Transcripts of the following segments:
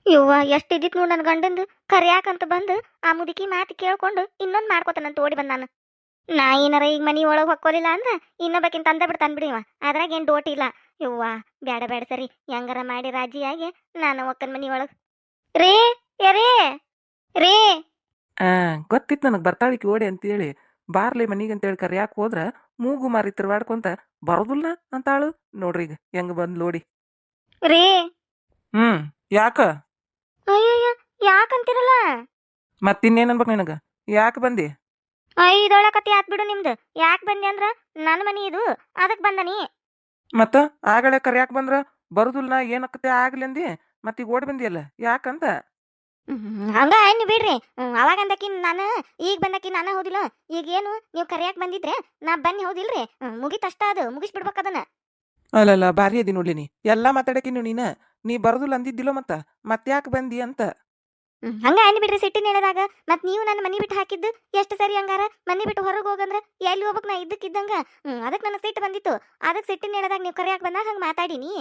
ಯವ್ವ ಎಷ್ಟು ಇದ್ದಿತ್ತು ನೋಡು ನನ್ನ ಗಂಡಂದು ಕರ್ಯಾಕಂತ ಬಂದು ಆ ಮುದುಕಿ ಮಾತು ಕೇಳ್ಕೊಂಡು ಇನ್ನೊಂದು ಮಾಡ್ಕೊತಾನಂತ ಓಡಿ ಬಂದ ನಾನು. ನಾ ಏನಾರ ಈಗ ಮನಿ ಒಳಗೆ ಹೊಕ್ಕೋಲಿಲ್ಲ ಅಂದ್ರೆ ಇನ್ನೊಬ್ಬಕಿಂತ ತಂದ ಬಿಡ್ತಾನೆ ಬಿಡಿ ಇವ. ಅದ್ರಾಗ ಏನು ಡೋಟಿ ಇಲ್ಲ. ಯವ್ವ ಬ್ಯಾಡ ಬ್ಯಾಡ ಸರಿ ಹೆಂಗಾರ ಮಾಡಿ ರಾಜಿಯಾಗಿ ನಾನು ಒಕ್ಕನ ಮನಿ ಒಳಗೆ. ರೇ ಯರೇ ರೇ. ಆ ಗೊತ್ತಿತ್ತು ನನಗೆ ಬರ್ತಾಳಿಕೆ ಓಡಿ ಅಂತೇಳಿ. ಬಾರ್ಲಿ ಮನಿಗೆ ಅಂತೇಳಿ ಕರ್ಯಾಕ್ ಹೋದ್ರ ಮೂಗು ಮಾರಿ ತಿರ್ವಾಡ್ಕೊಂತ ಬರೋದಿಲ್ಲ ಅಂತಾಳು. ನೋಡ್ರಿ ಈಗ ಹೆಂಗ್ ಬಂದ್ ಲೋಡಿ. ರೇ. ಹ್ಮ್. ಯಾಕ? ಅಯ್ಯಯ್ಯ ಯಾಕಂತಿರಲ್ಲ. ಮತ್ತಿನ್ನೇನ್ ಅನ್ಬೇಕು ನಿನಗ? ಯಾಕೆ ಬಂದಿ? ಇದೊಳ ಕತಿ ಆತ್ ಬಿಡು ನಿಮ್ದು. ಯಾಕೆ ಬಂದೆ ಅಂದ್ರ ನನ್ನ ಮನಿ ಇದು ಅದಕ್ಕೆ ಬಂದನಿ. ಮತ್ತ ಆಗಲೇ ಕರ್ಯಾಕ್ ಬಂದ್ರ ಬರುದಿಲ್ಲ ಏನಕ್ಕತೆ ಆಗ್ಲಿ ಅಂದಿ. ಮತ್ತೀಗ ಓಡಿ ಬಂದಿಯಲ್ಲ ಯಾಕಂತ? ಹಂಗ ನೀವು ಬಿಡ್ರಿ. ಅವಾಗ ಅಂದಕಿ ನಾನು ಈಗ ಬಂದಕಿ ನಾನು ಹೌದಿಲ್ಲ. ಈಗ ಏನು ನೀವು ಕರಿಯಾಕ್ ಬಂದಿದ್ರೆ ನಾ ಬನ್ನಿ ಹೌದಿಲ್ರಿ. ಮುಗಿತಷ್ಟ ಅದು ಮುಗಿಸ್ಬಿಡ್ಬೇಕು ಅದನ್ನ. ಅಲ್ಲಲ್ಲ ಬಾರಿ ಅದಿ ನೋಡ್ಲಿ ನೀ ಎಲ್ಲಾ ಮಾತಾಡಕಿನು ನೀ ಬರುದಿಲ್ಲ ಅಂದಿದ್ದಿಲ್ಲೋ ಮತ್ತ್ಯಾಕೆ ಬಂದಿ ಅಂತ. ಹಂಗ ಬಿಡ್ರಿ ಸಿಟ್ಟಿನ ಹೇಳಿದಾಗ ಮತ್ ನೀವು ನನ್ನ ಮನಿ ಬಿಟ್ಟು ಹಾಕಿದ್ದು ಎಷ್ಟು ಸರಿ. ಹಂಗಾರ ಮನಿ ಬಿಟ್ಟು ಹೊರಗೆ ಹೋಗಂದ್ರ ಎಲ್ಲಿ ಹೋಗ್ಬೇಕು ನಾ ಇದ್ದಕ್ಕಿದ್ದಂಗ. ಅದಕ್ಕೆ ನನಗೆ ಸಿಟ್ಟು ಬಂದಿತ್ತು. ಅದಕ್ಕೆ ಸಿಟ್ಟಿನ ಹೇಳಿದಾಗ ನೀವು ಕರಿಯಾಕ್ ಬಂದಾಗ ಹಂಗೆ ಮಾತಾಡಿನಿ.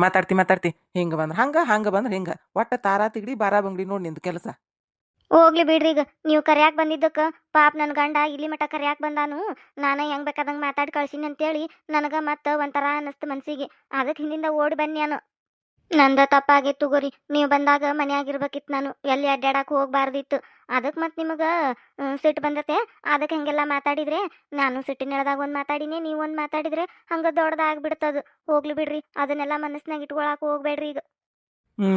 ಮಾತಾಡ್ತಿ ಹಿಂಗ ಬಂದ್ರ ಹಂಗ ಬಂದ್ರ ಹಿಂಗ ಒಟ್ಟ ತಾರಾ ತಿಗಡಿ ಬಾರಾ ಬಂಗ್ಡಿ ನೋಡ್ ನಿಂದ ಕೆಲಸ. ಹೋಗ್ಲಿ ಬಿಡ್ರಿ. ಈಗ ನೀವು ಕರಿಯಾಕ್ ಬಂದಿದ್ದಕ್ಕ ಪಾಪ ನನ್ನ ಗಂಡ ಇಲ್ಲಿ ಮಠ ಕರಿಯಾಕ್ ಬಂದಾನು. ನಾನು ಹೆಂಗ್ ಬೇಕಾದಂಗೆ ಮಾತಾಡಿ ಕಳ್ಸಿನಿ ಅಂತೇಳಿ ನನಗ ಮತ್ತೆ ಒಂಥರ ಅನ್ನಿಸ್ತು ಮನ್ಸಿಗೆ. ಅದಕ್ಕೆ ಹಿಂದಿಂದ ಓಡಿ ಬನ್ನಿ ನಾನು. ನಂದ ತಪ್ಪಾಗಿತ್ತು ತಗೋರಿ. ನೀವು ಬಂದಾಗ ಮನೆಯಾಗಿರ್ಬೇಕಿತ್ತು. ನಾನು ಎಲ್ಲಿ ಅಡ್ಡಾಡಕ್ಕೆ ಹೋಗ್ಬಾರ್ದಿತ್ತು. ಅದಕ್ಕೆ ಮತ್ತೆ ನಿಮಗೆ ಸಿಟ್ಟು ಬಂದತೆ. ಅದಕ್ಕೆ ಹಂಗೆಲ್ಲ ಮಾತಾಡಿದ್ರೆ ನಾನು ಸಿಟ್ಟಿನ ಹೇಳ್ದಾಗ ಒಂದು ಮಾತಾಡಿನಿ, ನೀವು ಒಂದು ಮಾತಾಡಿದ್ರೆ ಹಂಗೆ ದೊಡ್ಡದಾಗ್ಬಿಡ್ತದು. ಹೋಗ್ಲಿ ಬಿಡ್ರಿ. ಅದನ್ನೆಲ್ಲ ಮನಸ್ಸಿನಾಗ ಇಟ್ಕೊಳಕ್ಕೆ ಹೋಗ್ಬೇಡ್ರಿ ಈಗ.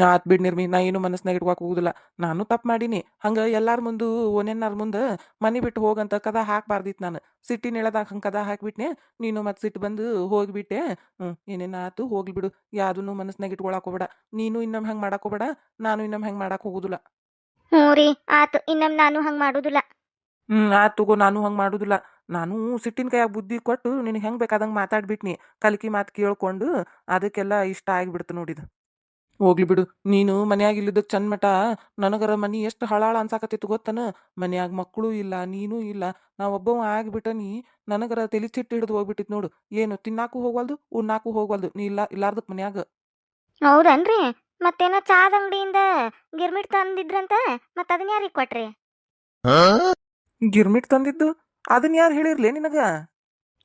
ಆತ್ ಬಿಡ್ ನಿರ್ಮಿ, ನಾ ಏನು ಮನಸ್ನಾಗ ಇಟ್ಕೊಕ್ ಹೋಗುದಿಲ್ಲ. ನಾನು ತಪ್ಪು ಮಾಡೀನಿ. ಹಂಗ ಎಲ್ಲಾರ ಮುಂದು ಓನೆನ್ನಾರ ಮುಂದೆ ಮನಿ ಬಿಟ್ಟು ಹೋಗಂತ ಕದ ಹಾಕ್ಬಾರ್ದಿತ್ತು. ನಾನು ಸಿಟ್ಟಿನ ಹೇಳದಾಗ ಹಂಗೆ ಕದ ಹಾಕ್ಬಿಟ್ನೆ. ನೀನು ಮತ್ತೆ ಸಿಟ್ಟು ಬಂದು ಹೋಗ್ಬಿಟ್ಟೆ. ಏನೇನಾತು ಹೋಗ್ಲಿ ಬಿಡು. ಯಾವ್ದನ್ನು ಮನಸ್ನಾಗ ಇಟ್ಕೊಳಕ್ ಹೋಗ್ಬೇಡ. ನೀನು ಇನ್ನೊಮ್ಮೆ ಹಂಗೆ ಮಾಡಕ್ ಹೋಗ್ಬೇಡ. ನಾನು ಇನ್ನೊಮ್ಮೆ ಹಂಗೆ ಮಾಡಕ್ ಹೋಗುದಿಲ್ಲ. ಹ್ಞೂ ರೀ ಆತು. ಇನ್ನೊಮ್ಮೆ ನಾನು ಹಂಗೆ ಮಾಡೋದಿಲ್ಲ. ಆತ್ ತಗೋ, ನಾನು ಹಂಗೆ ಮಾಡುದಿಲ್ಲ. ನಾನು ಸಿಟ್ಟಿನ ಕೈಯಾಗ ಬುದ್ಧಿ ಕೊಟ್ಟು ನಿನಗೆ ಹೆಂಗೆ ಬೇಕಾದಂಗೆ ಮಾತಾಡ್ಬಿಟ್ನಿ. ಕಲ್ಕಿ ಮಾತು ಕೇಳ್ಕೊಂಡು ಅದಕ್ಕೆಲ್ಲ ಇಷ್ಟ ಆಗಿಬಿಡ್ತು ನೋಡಿದು. ಹೋಗ್ಲಿ ಬಿಡು. ನೀನು ಮನ್ಯಾಗ ಇಲ್ಲಿದ್ದಕ್ಕೆ ಚಂದ ಮಟ ನನಗರ ಮನಿ ಎಷ್ಟು ಹಳಾಳ ಅನ್ಸಾಕತ್ತಿತ್ತು ಗೊತ್ತನ. ಮನ್ಯಾಗ ಮಕ್ಕಳು ಇಲ್ಲ, ನೀನೂ ಇಲ್ಲ. ನಾ ಒಬ್ಬವ ಆಗಿಬಿಟ್ಟನಿ. ನನಗರ ತಲಿ ಚಿಟ್ಟು ಹಿಡಿದು ಹೋಗ್ಬಿಟ್ಟಿತ್ತು ನೋಡು. ಏನು ತಿನ್ನಾಕು ಹೋಗಲ್ದು, ಉಣ್ಣಾಕು ಹೋಗಲ್ದು. ನೀ ಇಲ್ಲಾರ್ದಕ್ ಮನ್ಯಾಗ. ಹೌದನ್ರಿ. ಮತ್ತೇನೋ ಚಾದ ಅಂಗಡಿಯಿಂದ ಗಿರ್ಮಿಟ್ ತಂದಿದ್ರಂತ. ಮತ್ತೆ ಅದನ್ನ ಯಾರಿಗೆ ಕೊಟ್ರಿ? ಗಿರ್ಮಿಟ್ ತಂದಿದ್ದು ಅದನ್ನ ಯಾರು ಹೇಳಿರ್ಲಿ ನಿನಗ?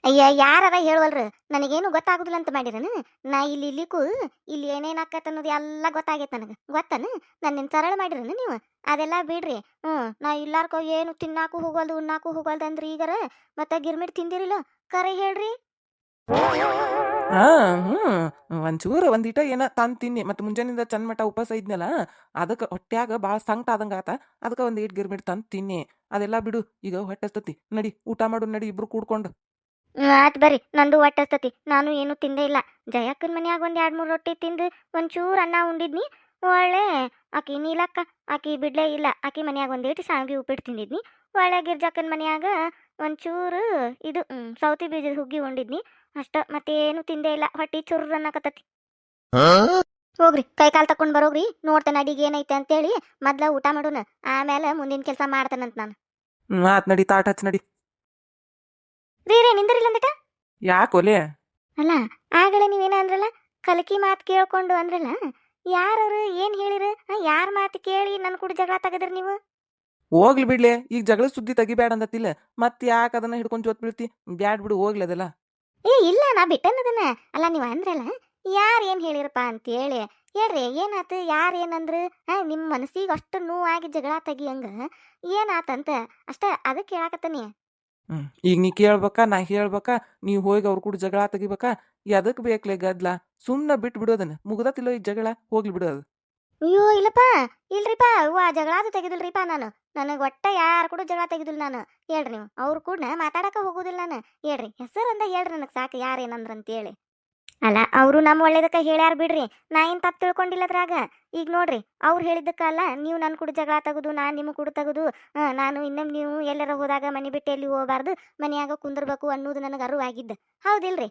ಅಯ್ಯ ಯಾರದ ಹೇಳುವಲ್ರು. ನನಗೇನು ಗೊತ್ತಾಗುದಿಲ್ಲ ಅಂತ ಮಾಡಿರನು. ನಾ ಇಲ್ಲಿಕ್ಕೂ ಇಲ್ಲಿ ಏನೇನು ಆಕತ್ ಅನ್ನೋದು ಎಲ್ಲ ಗೊತ್ತಾಗೈತೆ ನನಗೆ. ಗೊತ್ತನು? ನನ್ನೇನು ಸರಳ ಮಾಡಿರನು ನೀವು? ಅದೆಲ್ಲ ಬಿಡ್ರಿ. ನಾ ಇಲ್ಲಾರ್ಕೋ ಏನು ತಿನ್ನಾಕು ಹೋಗಲ್ದು ಉಣ್ಣಾಕು ಹೋಗಲ್ದು ಅಂದ್ರಿ ಈಗರ. ಮತ್ತೆ ಗಿರ್ಮಿಟ್ ತಿಂದಿರಿಲ್ಲ ಕರೆ ಹೇಳ್ರಿ. ಹಾ. ಒಂಚೂರು ಒಂದಿಟ ಏನ ತಂದು ತಿನ್ನಿ. ಮತ್ತು ಮುಂಜಾನಿಂದ ಚಂದ ಮಟ ಉಪವಾಸ ಇದ್ನಲ್ಲ. ಅದಕ್ಕೆ ಹೊಟ್ಯಾಗ ಭಾಳ ಸಂಕಟ ಆದಂಗೆ ಆತ. ಅದಕ್ಕೆ ಒಂದು ಈಟ್ ಗಿರ್ಮಿಟ್ ತಂದು ತಿನ್ನಿ. ಅದೆಲ್ಲ ಬಿಡು. ಈಗ ಹೊಟ್ಟೆ ಹಸ್ತತಿ. ನಡಿ ಊಟ ಮಾಡು. ನಡಿ ಇಬ್ರು ಕೂಡ್ಕೊಂಡು. ಆಯ್ತು ಬರ್ರಿ. ನಂದು ಹೊಟ್ಟೆ ಹಸ್ತತಿ. ನಾನು ಏನು ತಿಂದೇ ಇಲ್ಲ. ಜಯಕ್ಕನ ಮನ್ಯಾಗ ಒಂದು 2-3 ರೊಟ್ಟಿ ತಿಂದು ಒಂಚೂರು ಅನ್ನ ಉಂಡಿದ್ನಿ. ಒಳ್ಳೆ ಆಕಿ ನೀಲಕ್ಕ ಆಕಿ ಬಿಡ್ಲೇ ಇಲ್ಲ. ಆಕಿ ಮನ್ಯಾಗ ಒಂದೇಟು ಶಾವಿಗೆ ಉಪ್ಪಿಟ್ಟು ತಿಂದಿದ್ನಿ. ಒಳ್ಳೆ ಗಿರ್ಜಕ್ಕನ ಮನ್ಯಾಗ ಒಂಚೂರು ಇದು ಸೌತಿ ಬೀಜದ ಹುಗ್ಗಿ ಉಂಡಿದ್ನಿ ಅಷ್ಟ. ಮತ್ತೇನು ತಿಂದೇ ಇಲ್ಲ. ಹೊಟ್ಟಿ ಚುರ್ರ ಅನ್ನಕತ್ತತಿ. ಹೋಗ್ರಿ ಕೈ ಕಾಲು ತಕೊಂಡ್ ಬರೋಗ್ರಿ. ನೋಡ್ತೇನೆ ಅಡಿಗೆ ಏನೈತೆ ಅಂತೇಳಿ. ಮೊದ್ಲ ಊಟ ಮಾಡೋಣ, ಆಮೇಲೆ ಮುಂದಿನ ಕೆಲಸ ಮಾಡ್ತೇನಂತ ನಾನು. ಆತ್ ನಡಿ, ತಾಟ ಹಚ್ಚ ನಡಿ. ರೀ ನಿಂದಿರಿಲ್ಲ ಅಂದಿಟ. ಯಾಕೊಲೆ? ಅಲ್ಲ ಆಗಲೇ ನೀವೇನ ಅಂದ್ರಲ್ಲ, ಕಲಕಿ ಮಾತು ಕೇಳ್ಕೊಂಡು ಅಂದ್ರಲ್ಲ. ಯಾರವ್ರು ಏನು ಹೇಳಿರ? ಯಾರ ಮಾತು ಕೇಳಿ ನನ್ನ ಕೂಡ ಜಗಳ ತೆಗದ್ರಿ ನೀವು? ಹೋಗ್ಲಿ ಬಿಡ್ಲೆ. ಈಗ ಜಗಳ ಸುದ್ದಿ ತೆಗಿಬ್ಯಾಡ ಅಂದತ್ತಿಲ್ಲ. ಮತ್ತೆ ಯಾಕೆ ಅದನ್ನ ಹಿಡ್ಕೊಂಡು ಜೋತ್ ಬೀಳ್ತಿ? ಬ್ಯಾಡ್ ಬಿಡು, ಹೋಗ್ಲಿ ಅದೆಲ್ಲ. ಇಲ್ಲ ನಾ ಬಿಟ್ಟನ್ನದನ್ನ. ಅಲ್ಲ ನೀವು ಅಂದ್ರಲ್ಲ ಯಾರು ಏನು ಹೇಳಿರಪ್ಪ ಅಂತೇಳಿ. ಹೇಳ್ರಿ ಏನಾತು? ಯಾರು ಏನಂದ್ರು? ನಿಮ್ಮ ಮನಸ್ಸಿಗೆ ಅಷ್ಟು ನೋವಾಗಿ ಜಗಳ ತೆಗಿಯಂಗ ಏನಾತಂತ ಅಷ್ಟ. ಅದಕ್ಕೆ ಹೇಳಾಕತ್ತನಿ. ಈಗ ನೀ ಕೇಳ್ಬೇಕಾ ನಾ ಹೇಳ್ಬೇಕಾ? ನೀವು ಹೋಗಿ ಅವ್ರ ಕೂಡ ಜಗಳ ತೆಗಿಬೇಕಾ? ಎದಕ್ ಬೇಕ್ಲೆ ಗದ್ಲ? ಸುಮ್ಮನೆ ಬಿಟ್ಟು ಬಿಡೋದನ್ನ. ಮುಗ್ದತಿಲ್ಲೋ ಈ ಜಗಳ, ಹೋಗ್ಲಿ ಬಿಡೋದು. ಅಯ್ಯೋ ಇಲ್ಲಪ್ಪ. ಇಲ್ರಿಪ್ಪ ಅವ್ವ ಜಗಳ ಅದು ತೆಗೆದಿಲ್ರಿಪ್ಪ ನಾನು. ನನಗೆ ಒಟ್ಟ ಯಾರು ಕೂಡ ಜಗಳ ತೆಗೆದಿಲ್ಲ ನಾನು. ಹೇಳ್ರಿ ನೀವು ಅವ್ರು ಕೂಡ ಮಾತಾಡಕ ಹೋಗುದಿಲ್ಲ ನಾನು. ಹೇಳ್ರಿ ಹೆಸರಂದ ಹೇಳ್ರಿ ನನಗೆ ಸಾಕು ಯಾರು ಏನಂದ್ರ ಅಂತೇಳಿ. ಅಲ್ಲ ಅವರು ನಮ್ಮ ಒಳ್ಳೇದಕ್ಕೆ ಹೇಳ್ಯಾರ ಬಿಡ್ರಿ. ನಾ ಏನು ತಪ್ಪು ತಿಳ್ಕೊಂಡಿಲ್ಲದ್ರಾಗ. ಈಗ ನೋಡ್ರಿ ಅವ್ರು ಹೇಳಿದ್ದಕ್ಕಲ್ಲ ನೀವು ನನ್ನ ಕೂಡ ಜಗಳ ತೆಗೆದು ನಾನು ನಿಮ್ಮ ಕೂಡ ತೆಗೆದು ನಾನು ಇನ್ನೊಮ್ಮೆ ನೀವು ಎಲ್ಲರ ಹೋದಾಗ ಮನೆ ಬಿಟ್ಟು ಎಲ್ಲಿ ಹೋಗಬಾರ್ದು, ಮನೆಯಾಗ ಕುಂದಿರ್ಬೇಕು ಅನ್ನೋದು ನನಗೆ ಅರಿವಾಗಿದ್ದ. ಹೌದಿಲ್ರಿ?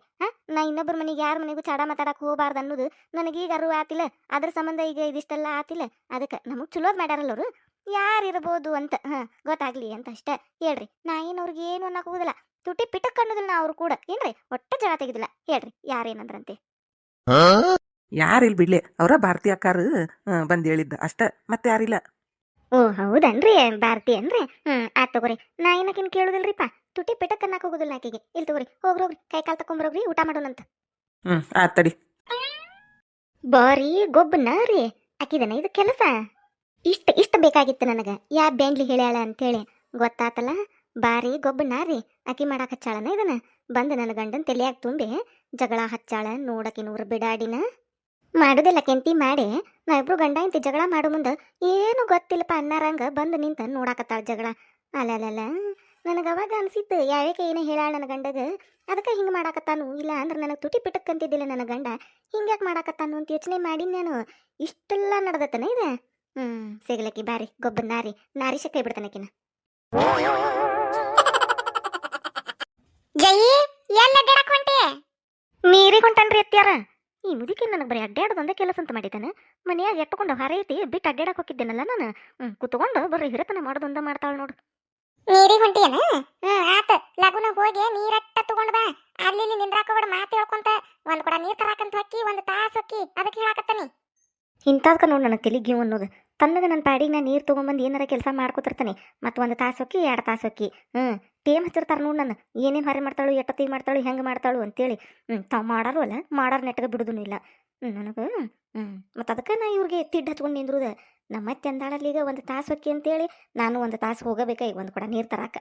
ನಾ ಇನ್ನೊಬ್ಬರ ಮನೆಗೆ ಯಾರ ಮನೆಗೂ ಚಾಡ ಮಾತಾಡಕ್ಕೆ ಹೋಗಬಾರ್ದು ಅನ್ನೋದು ನನಗೀಗ ಅರಿವು ಆತಿಲ್ಲ. ಅದ್ರ ಸಂಬಂಧ ಈಗ ಇದಿಷ್ಟೆಲ್ಲ ಆತಿಲ್ಲ. ಅದಕ್ಕೆ ನಮಗೆ ಚಲೋದ್ ಮಾಡ್ಯಾರಲ್ಲ ಅವರು. ಯಾರಿರ್ಬೋದು ಅಂತ ಗೊತ್ತಾಗ್ಲಿ ಅಂತ ಅಷ್ಟೇ. ಹೇಳ್ರಿ ನಾ ಏನು ಅವ್ರಿಗೆ ಏನು ಅನ್ನಕ್ಕೆ ಹೋಗುದಿಲ್ಲ. ತುಟಿ ಪಿಟಕ್ ಅನ್ನೋದಿಲ್ಲ ನಾ ಅವ್ರು ಕೂಡ. ಏನ್ರಿ ಒಟ್ಟ ಜಗಳ ತೆಗೆದಿಲ್ಲ. ಹೇಳ್ರಿ ಯಾರೇನಂದ್ರಂತೆ. ಯಾರಿಲ್ಲ ಬಿಡ್ಲೆ ಅವರ ಭಾರತಿ ಅಕ್ಕಾರ ಬಂದು ಹೇಳಿದ್ದ ಅಷ್ಟ ಮತ್ತೆ ಯಾರಿಲ್ಲ. ಓ ಹೌದನ್ರಿ ಭಾರತಿ ಅನ್ರಿ ಆತ್ ತಗೋರಿ. ನಾ ಏನಕಿನ್ ಕೇಳುದಿಲ್ರಿಪ್ಪ. ತುಟಿ ಪಿಟಕ್ ಅನ್ನಕ್ ಹೋಗುದಿಲ್ಲ ಆಕೆಗೆ. ಇಲ್ಲಿ ತಗೋರಿ ಹೋಗ್ರಿ ಕೈ ಕಾಲ್ ತಕೊಂಬರೋಗ್ರಿ ಊಟ ಮಾಡೋಣಂತ. ಆತಡಿ. ಬಾರಿ ಗೊಬ್ಬನ ರೀ ಆಕಿದನ ಇದು ಕೆಲಸ. ಇಷ್ಟ ಬೇಕಾಗಿತ್ತು ನನಗ ಯಾ ಬ್ಯಾಂಗ್ಲಿ ಹೇಳ್ಯಾಳ ಅಂತೇಳಿ ಗೊತ್ತಾತಲ್ಲ. ಬಾರಿ ಗೊಬ್ಬನ ರೀ ಆಕಿ ಮಾಡಾಕ ಹಚ್ಚಾಳನ ಇದನ್ನ. ಬಂದು ನನ್ನ ಗಂಡನ್ ತಲೆಯಾಗ ತುಂಬಿ ಜಗಳ ಹಚ್ಚಾಳ ನೋಡಕಿ ನೂರು ಬಿಡಾಡಿನ. ಮಾಡುದಿಲ್ಲ ಕೆಂತಿ ಮಾಡಿ ನಾವಿಬ್ರು ಗಂಡ ಇಂತಿ ಜಗಳ ಮಾಡೋ ಮುಂದೆ ಏನು ಗೊತ್ತಿಲ್ಲಪ್ಪ ಅನ್ನಾರಂಗ ಬಂದು ನಿಂತ ನೋಡಾಕತ್ತಾಳ ಜಗಳ. ಅಲ್ಲಲ್ಲ ನನಗೆ ಅವಾಗ ಅನ್ಸಿತ್ತು ಯಾವ್ಯಾಕೆ ಏನೇ ಹೇಳಾಳ ನನ್ನ ಗಂಡಗ ಅದಕ್ಕೆ ಹಿಂಗೆ ಮಾಡಾಕತ್ತಾನು. ಇಲ್ಲ ಅಂದ್ರೆ ನನಗೆ ತುಟಿ ಪಿಟಕ್ ಅಂತಿದ್ದಿಲ್ಲ ನನ್ನ ಗಂಡ ಹಿಂಗ್ಯಾಕೆ ಮಾಡಾಕತ್ತಾನು ಅಂತ ಯೋಚನೆ ಮಾಡಿ ನಾನು. ಇಷ್ಟೆಲ್ಲ ನಡೆದತನ ಇದೆ. ಸಿಗ್ಲಕ್ಕಿ ಬಾರಿ ಗೊಬ್ಬರ ನಾರಿ ಶಕ್ಕೈ ಬಿಡ್ತಾನಕಿನ. ಜೈ ಎಲ್ಲ ಅಡ್ಡಾಡಕ್ ಹೊಂಟೆ? ನೀರಿಗೆ ಹೊಂಟನ್ರಿ ಅತ್ಯಾರ. ಈ ಮುದುಕಿ ನನಗೆ ಬರೀ ಅಡ್ಡಾಡೋದೊಂದೇ ಕೆಲಸ ಅಂತ ಮಾಡಿದ್ದಾನೆ. ಮನೆಯಾಗ ಎಟ್ಟುಕೊಂಡು ಹೊರ ಐತಿ ಬಿಟ್ಟು ಅಡ್ಡಾಡಕ್ ಹೋಗಿದ್ದೇನಲ್ಲ ನಾನು. ಕುತ್ಕೊಂಡು ಬರ್ರಿ ಹಿರತನ ಮಾಡೋದೊಂದ ಮಾಡ್ತಾಳ ನೋಡು. ನೀರಿಗೆ ಹೊಂಟಿಯನ? ಆತ ಲಗುನ ಹೋಗಿ ನೀರಟ್ಟ ತಗೊಂಡ್ ಬಾ. ಅಲ್ಲಿ ನಿಂದ್ರಾಕ ಬಿಡ ಮಾತು ಹೇಳ್ಕೊಂತ ಒಂದ್ ಕೂಡ ನೀರ್ ತರಾಕಂತ ಹೊಕ್ಕಿ ಒಂದ್ ತಾಸು ಹೊಕ್ಕಿ ಅದಕ್ಕೆ ಹೇಳಾಕತ್ತಾನಿ. ಇಂಥದ್ಕ ನೋಡಿ ನನಗೆ ತೆಲಿಗ್ಯೂ ಅನ್ನೋದು. ತನ್ನಗ ನನ್ನ ಪಾಡಿಗೆ ನಾ ನೀರು ತೊಗೊಂಬಂದು ಏನಾರ ಕೆಲಸ ಮಾಡ್ಕೊತಿರ್ತಾನೆ. ಮತ್ತು ಒಂದು ತಾಸು ಹೊಕ್ಕಿ 2 ತಾಸು ಹೊಕ್ಕಿ ಟೇಮ್ ಹಚ್ಚಿರ್ತಾರೆ ನೋಡಿ ನಾನು. ಏನೇನು ಹೊರೆ ಮಾಡ್ತಾಳು ಎಟ್ಟೊತ್ತಿಗೆ ಮಾಡ್ತಾಳು ಹೆಂಗೆ ಮಾಡ್ತಾಳು ಅಂತೇಳಿ. ತಾವು ಮಾಡಾರು ಅಲ್ಲ ಮಾಡಾರ ನೆಟ್ಟಗೆ ಬಿಡುದೂ ಇಲ್ಲ ನನಗೆ. ಮತ್ತು ಅದಕ್ಕೆ ನಾ ಇವ್ರಿಗೆ ತಿಡ್ಡು ಹಚ್ಕೊಂಡು ನಿಂದ್ರುದ. ನಮ್ಮ ಮತ್ತೆ ಅಂದಾಳಲ್ಲಿ ಈಗ 1 ತಾಸು ಹೊಕ್ಕಿ ಅಂತೇಳಿ ನಾನು 1 ತಾಸು ಹೋಗಬೇಕ ಈಗ ಒಂದು ಕೂಡ ನೀರು ತರಾಕ.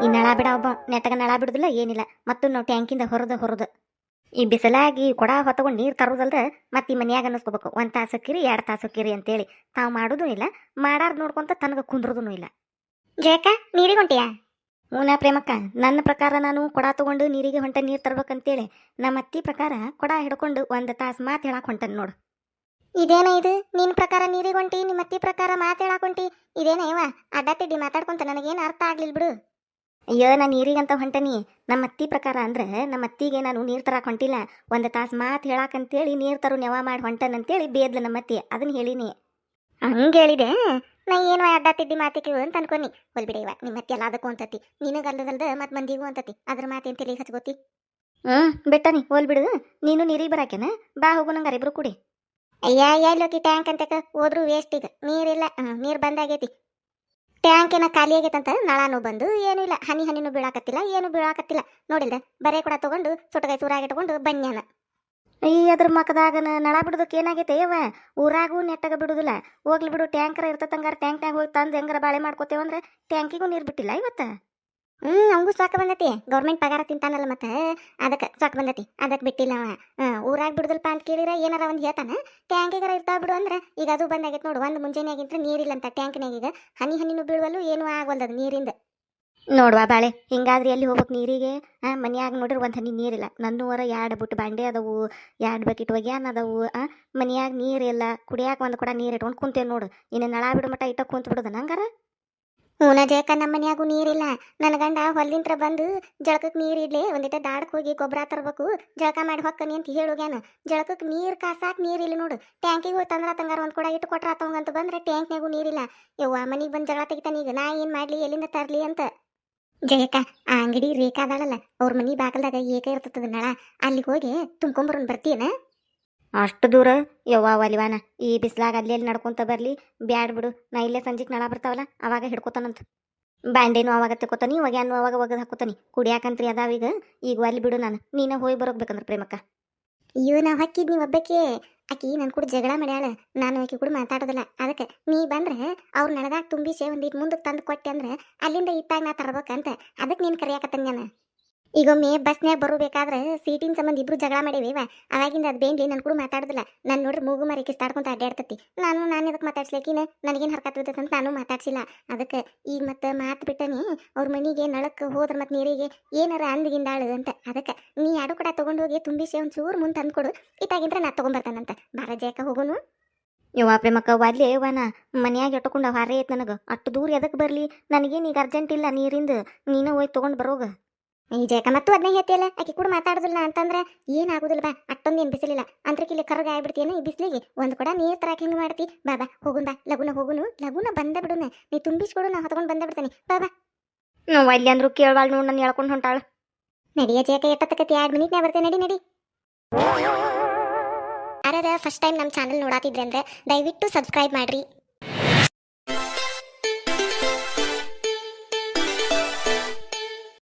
ಈ ನಳ ಬಿಡ ಒಬ್ಬ ನೆಟ್ಟಗ ನಳ ಬಿಡುದಿಲ್ಲ ಏನಿಲ್ಲ. ಮತ್ತು ನಾವು ಟ್ಯಾಂಕಿಂದ ಹೊರದು ಈ ಬಿಸಿಲಾಗಿ ಕೊಡ ಹೊತ್ಕೊಂಡು ನೀರು ತರೋದಲ್ದ ಮತ್ತೆ ಈ ಮನ್ಯಾಗ ಅನ್ನಿಸ್ಕೋಬೇಕು 1 ತಾಸು ಹೊಕ್ಕಿರಿ 2 ತಾಸು ಹೊಕ್ಕಿರಿ ಅಂತೇಳಿ. ತಾವು ಮಾಡೋದೂ ಇಲ್ಲ ಮಾಡಾರ ನೋಡ್ಕೊಂತ ತನಗೆ ಕುಂದ್ರದೂ ಇಲ್ಲ. ಜಯಕ ನೀರಿಗೆ ಹೊಂಟಿಯಾ? ಹೂನಾ ಪ್ರೇಮಕ್ಕ. ನನ್ನ ಪ್ರಕಾರ ನಾನು ಕೊಡ ತಗೊಂಡು ನೀರಿಗೆ ಹೊಂಟ ನೀರು ತರ್ಬೇಕಂತೇಳಿ ನಮ್ಮ ಅತ್ತಿ ಪ್ರಕಾರ ಕೊಡ ಹಿಡ್ಕೊಂಡು 1 ತಾಸು ಮಾತು ಹೇಳಕ್ಕೆ ಹೊಂಟನ್ ನೋಡು. ಇದೇನ ಇದು ನಿನ್ನ ಪ್ರಕಾರ ನೀರಿಗೆ ಹೊಂಟಿ ನಿಮ್ಮ ಅತ್ತಿ ಪ್ರಕಾರ ಮಾತು ಹೇಳಕ್ಕೆ ಹೊಂಟಿ? ಇದೇನ ಇವ ಅಡ್ಡಾತಿಡ್ಡಿ ಮಾತಾಡ್ಕೊಂತ ನನಗೇನು ಅರ್ಥ ಆಗ್ಲಿಲ್ಲ ಬಿಡು. ಅಯ್ಯೋ ನಾನು ನೀರಿಗಂತ ಹೊಂಟನಿ. ನಮ್ಮ ಅತ್ತಿ ಪ್ರಕಾರ ಅಂದ್ರೆ ನಮ್ಮ ಅತ್ತಿಗೆ ನಾನು ನೀರು ತರಕ್ಕೆ ಹೊಂಟಿಲ್ಲ 1 ತಾಸು ಮಾತು ಹೇಳಕ್ಕಂತೇಳಿ ನೀರು ತರು ನೆವ ಮಾಡಿ ಹೊಂಟನಂತೇಳಿ ಬೇದ್ಲು ನಮ್ಮ ಅತ್ತಿ. ಅದನ್ನ ಹೇಳಿನಿ. ಹಂಗೆ ಹೇಳಿದೆ. ನಾ ಏನು ಅಡ್ಡಾತಿಡ್ಡಿ ಮಾತಿಗೆ ಅಂತ ಅನ್ಕೊನಿ. ಹೊಲ್ಬಿಡ ಇವ ನಿಮ್ಮ ಅತ್ತಿ ಎಲ್ಲ ಅದಕ್ಕೂ ಅಂತತಿ ನಿನಗಲ್ಲದಲ್ದ ಮತ್ತು ಮಂದಿಗೂ ಅಂತತಿ. ಅದ್ರ ಮಾತೇನು ತಲೆಗೆ ಹಚ್ಕೋತಿ? ಬಿಟ್ಟನಿ ಹೋಲ್ಬಿಡು. ನೀನು ನೀರಿಗೆ ಬರಾಕೇನ ಬಾ ಹೋಗು ನಂಗಾರ ಇಬ್ರು ಕೂಡಿ. ಅಯ್ಯ ಎಲ್ಲೋಕಿ ಟ್ಯಾಂಕ್ ಅಂತಕ ಹೋದ್ರು ವೇಸ್ಟ್. ಈಗ ನೀರಿಲ್ಲ ನೀರು ಬಂದಾಗೈತಿ. ಟ್ಯಾಂಕ್ ಏನ ಖಾಲಿ ಆಗೈತಂತ ನಳಾನು ಬಂದು ಏನೂ ಇಲ್ಲ. ಹನಿನೂ ಬೀಳಾಕತ್ತಿಲ್ಲ ಏನು ಬೀಳಾಕತ್ತಿಲ್ಲ. ನೋಡಿಲ್ದ ಬರೇ ಕೂಡ ತಗೊಂಡು ಸುಟ್ಟಗಾಯಿ ಸೂರಾಗಿಟ್ಕೊಂಡು ಬನ್ಯಾನ. ಅದ್ರ ಮಕದಾಗ ನಳ ಬಿಡೋದಕ್ಕೆ ಏನಾಗೈತೆ ಯವ್ವ? ಊರಾಗೂ ನೆಟ್ಟಗ ಬಿಡುದಿಲ್ಲ. ಹೋಗ್ಲಿ ಬಿಡು ಟ್ಯಾಂಕರ ಇರ್ತಂಗಾರ ಟ್ಯಾಂಕ್ನಾಗ ಹೋಗಿ ತಂದು ಹೆಂಗಾರ ಬಾಳೆ ಮಾಡ್ಕೋತೇವಂದ್ರೆ ಟ್ಯಾಂಕಿಗೂ ನೀರು ಬಿಟ್ಟಿಲ್ಲ ಇವತ್ತು. ಅವಂಗೂ ಸಾಕು ಬಂದತಿ. ಗೌರ್ಮೆಂಟ್ ಪಗಾರ ತಿಂತಾನಲ್ಲ ಮತ್ತೆ ಅದಕ್ಕೆ ಸಾಕು ಬಂದತಿ. ಅದಕ್ಕೆ ಬಿಟ್ಟಿಲ್ಲ ಅವ. ಊರಾಗ ಬಿಡುದಲ್ಪ ಅಂತ ಕೇಳಿರ ಏನಾರ ಒಂದು ಹೇಳ್ತಾನ. ಟ್ಯಾಂಕಿಗಾರ ಇರ್ತಾವ ಬಿಡು ಅಂದ್ರೆ ಈಗ ಅದು ಬಂದಾಗೈತೆ ನೋಡು. ಒಂದು ಮುಂಜಾನೆಯಾಗಿಂತ ನೀರಿಲ್ಲ ಅಂತ ಟ್ಯಾಂಕ್ನಾಗ. ಈಗ ಹನಿನೂ ಬೀಳುವಲ್ಲೂ ಏನೂ ಆಗವಲ್ದದು ನೀರಿಂದ. ನೋಡುವ ಬಾಳೆ ಹಿಂಗಾದ್ರೆ ಎಲ್ಲಿ ಹೋಗ್ಬೇಕು ನೀರಿಗೆ? ಮನ್ಯಾಗ ನೋಡ್ರಿ 1 ಹನಿ ನೀರಿಲ್ಲ. ನನ್ನೂವರ 2 ಬುಟ್ಟು ಬಾಂಡೆ ಅದಾವು, 2 ಬಕೆಟ್ ಒಗ್ಯಾನ ಅದಾವು. ಮನ್ಯಾಗ ನೀರಿಲ್ಲ. ಕುಡಿಯಾಕ 1 ಕೂಡ ನೀರು ಇಟ್ಕೊಂಡು ಕುಂತೇವೆ ನೋಡು. ಇನ್ನು ನಳ ಬಿಡು ಮಟ್ಟ ಇಟ್ಟ ಕುಂತ ಬಿಡುದ ನಂಗಾರ? ಹೂನ ಜಯಕ ನಮ್ಮ ಮನ್ಯಾಗೂ ನೀರಿಲ್ಲ. ನನ್ನ ಗಂಡ ಹೊಲ್ದಿಂತ್ರ ಬಂದು ಜಳಕಕ್ಕೆ ನೀರು ಇಡ್ಲಿ ಒಂದಿಟ ದಾಡಕ್ಕೆ ಹೋಗಿ ಗೊಬ್ಬರ ತರಬೇಕು ಜಳಕ ಮಾಡಿ ಹೊಕ್ಕನಿ ಅಂತ ಹೇಳೋಗ್ಯಾನ. ಜಳಕಕ್ಕೆ ನೀರು ಕಾಸಾಕ ನೀರಿಲ್ಲ ನೋಡು. ಟ್ಯಾಂಕಿಗೆ ಹೋಗಿ ತಂಗಾರ 1 ಕೂಡ ಇಟ್ಟು ಕೊಟ್ರ ಆತವಂಗಂತ ಬಂದ್ರೆ ಟ್ಯಾಂಕ್ನಾಗೂ ನೀರಿಲ್ಲ. ಯವ್ವ ಮನೆಗೆ ಬಂದು ಜಗಳ ತೆಗಿತಾನ. ಈಗ ನಾ ಏನು ಮಾಡಲಿ ಎಲ್ಲಿಂದ ತರಲಿ ಅಂತ. ಜಯಕ ಆ ಅಂಗಡಿ ರೇಖಾ ಅದಾಳಲ್ಲ ಅವ್ರ ಮನೆ ಬಾಗಲ್ದಾಗ ಏಕ ಇರ್ತದ ನಳ. ಅಲ್ಲಿಗೆ ಹೋಗಿ ತುಂಬ್ಕೊಂಬರೋನ್ ಬರ್ತೀಯನ? ಅಷ್ಟು ದೂರ ಯವ್ವ ಒಲಿವಾನ ಈ ಬಿಸಿಲಾಗ ಅಲ್ಲಿ ನಡ್ಕೊಂತ ಬರಲಿ. ಬ್ಯಾಡ್ ಬಿಡು. ನಾ ಇಲ್ಲೇ ಸಂಜೆಗೆ ನಳ ಬರ್ತಾವಲ್ಲ ಅವಾಗ ಹಿಡ್ಕೊತಾನಂತ. ಬಾಂಡೆನೂ ಅವಾಗ ತೆಕ್ಕೋತಾನಿ ಒಗ್ಯಾನು ಅವಾಗ ಒಗದು ಹಾಕೋತಾನಿ. ಕುಡಿಯಾಕಂತ್ರಿ ಅದಾವೀಗ. ಈಗ ಅಲ್ಲಿ ಬಿಡು ನಾನು ನೀನು ಹೋಗಿ ಬರೋಗ್ಬೇಕಂದ್ರೆ ಪ್ರೇಮಕ್ಕ. ಅಯ್ಯೋ ನಾ ಹಾಕಿದ್ ನೀವು ಒಬ್ಬಕ್ಕೆ. ಆಕಿ ನನ್ನ ಕೂಡ ಜಗಳ ಮಾಡ್ಯಾಳ. ನಾನು ಆಕಿ ಕೂಡ ಮಾತಾಡೋದಿಲ್ಲ. ಅದಕ್ಕೆ ನೀ ಬಂದ್ರೆ ಅವ್ರು ನಳದಾಗ ತುಂಬಿಸಿ ಒಂದಿಟ್ಟು ಮುಂದಕ್ಕೆ ತಂದು ಕೊಟ್ಟೆ ಅಂದ್ರೆ ಅಲ್ಲಿಂದ ಇತ್ತಾಗ ನಾ ತರ್ಬೇಕಂತ ಅದಕ್ಕೆ ನೀನು ಕರಿಯಾಕತ್ತಾನ ನಾನು. ಈಗೊಮ್ಮೆ ಬಸ್ನ್ಯಾಗ ಬರಬೇಕಾದ್ರೆ ಸೀಟಿನ ಸಂಬಂಧ ಇಬ್ರು ಜಗಳ ಮಾಡೇವಿವ. ಅವಾಗಿಂದ ಅದು ಬೇಂಡ್ಲಿ ನನ್ನ ಕೂಡ ಮಾತಾಡೋದಿಲ್ಲ. ನಾನು ನೋಡ್ರಿ ಮೂಗು ಮಾರಿ ಕಿಸ್ತಾಡ್ಕೊಂತ ಅಡ್ಡಾಡ್ತತಿ. ನಾನು ಅದಕ್ಕೆ ಮಾತಾಡ್ಸ್ಲಿಕ್ಕಿನ ನನಗೇನು ಹರ್ಕತ್ ಬಿದ್ದೈತೆ ಅಂತ ನಾನು ಮಾತಾಡ್ಸಿಲ್ಲ. ಅದಕ್ಕೆ ಈಗ ಮತ್ತೆ ಮಾತು ಬಿಟ್ಟನಿ ಅವ್ರ ಮನೆಗೆ ನಳಕ್ಕೆ ಹೋದ್ರೆ ಮತ್ತು ನೀರಿಗೆ ಏನಾರ ಅಂದಿಗಿಂದಾಳು ಅಂತ. ಅದಕ್ಕೆ ನೀ ಆಡು ಕೂಡ ತೊಗೊಂಡೋಗಿ ತುಂಬಿಸಿ ಒಂದು ಚೂರು ಮುಂದೆ ತಂದ್ಕೊಡು. ಇತ್ತಾಗಿಂದ್ರೆ ನಾ ತೊಗೊಂಬರ್ತಾನಂತ. ಬಾರ ಜಯಕ ಹೋಗೋನು. ಯವ್ವ ಪ್ರೇಮಕ್ಕ ಒಲ್ಲೆ ಯವ್ವನ ಮನ್ಯಾಗ ಎಟ್ಟುಕೊಂಡು ಹಾರೇ ಐತೆ ನನಗೆ. ಅಷ್ಟು ದೂರ ಎದಕ್ಕೆ ಬರಲಿ? ನನಗೇನು ಈಗ ಅರ್ಜೆಂಟ್ ಇಲ್ಲ ನೀರಿಂದ. ನೀನು ಹೋಗಿ ತೊಗೊಂಡು ಬರೋಗ. ಈ ಜಯಕ ಮತ್ತು ಅದನ್ನೇ ಹೇಳ್ತಿಯಲ್ಲ ಆಕಿ ಕೂಡ ಮಾತಾಡೋದಿಲ್ಲ ಅಂತಂದ್ರೆ ಏನಾಗೋದಿಲ್ಲ. ಬಾ ಅಷ್ಟೊಂದು ಏನು ಬಿಸಿಲಿಲ್ಲ ಅಂತ್ರಕ್ಕೆ ಇಲ್ಲಿ ಕರ್ಗ ಆಗ್ಬಿಡ್ತೀಯನ ಈ ಬಿಸಿಲಿಗೆ. ಒಂದು ಕೂಡ ನೀರು ತರಕ್ಕೆ ಹಿಂಗೆ ಮಾಡ್ತಿ. ಬಾಬಾ ಹೋಗುನ್ ಬಾ ಲಗುನ ಹೋಗುನು. ಲಗುನ ಬಂದ ಬಿಡುನ ನೀ ತುಂಬಿಸ್ಕೊಡು. ನಾ ಹೊತ್ಕೊಂಡು ಬಂದ ಬಿಡ್ತಾನೆ. ಬಾಬಾ ನಾವು ಅಲ್ಲಿ ಅಂದ್ರು ಕೇಳವಾಳ್ ನೋಡಿ ನಾನು ಹೇಳ್ಕೊಂಡು ಹೊಂಟಾಳು. ನಡಿಯ ಜಯಕ ಎಟ್ಟತ್ತಕತಿ 2 ಮಿನಿಟ್ನಾಗ ಬರ್ತೇನೆ. ನಡಿ. ಯಾರ್ಯಾರ ಫಸ್ಟ್ ಟೈಮ್ ನಮ್ಮ ಚಾನಲ್ ನೋಡಾತಿದ್ರೆ ಅಂದ್ರೆ ದಯವಿಟ್ಟು ಸಬ್ಸ್ಕ್ರೈಬ್ ಮಾಡ್ರಿ.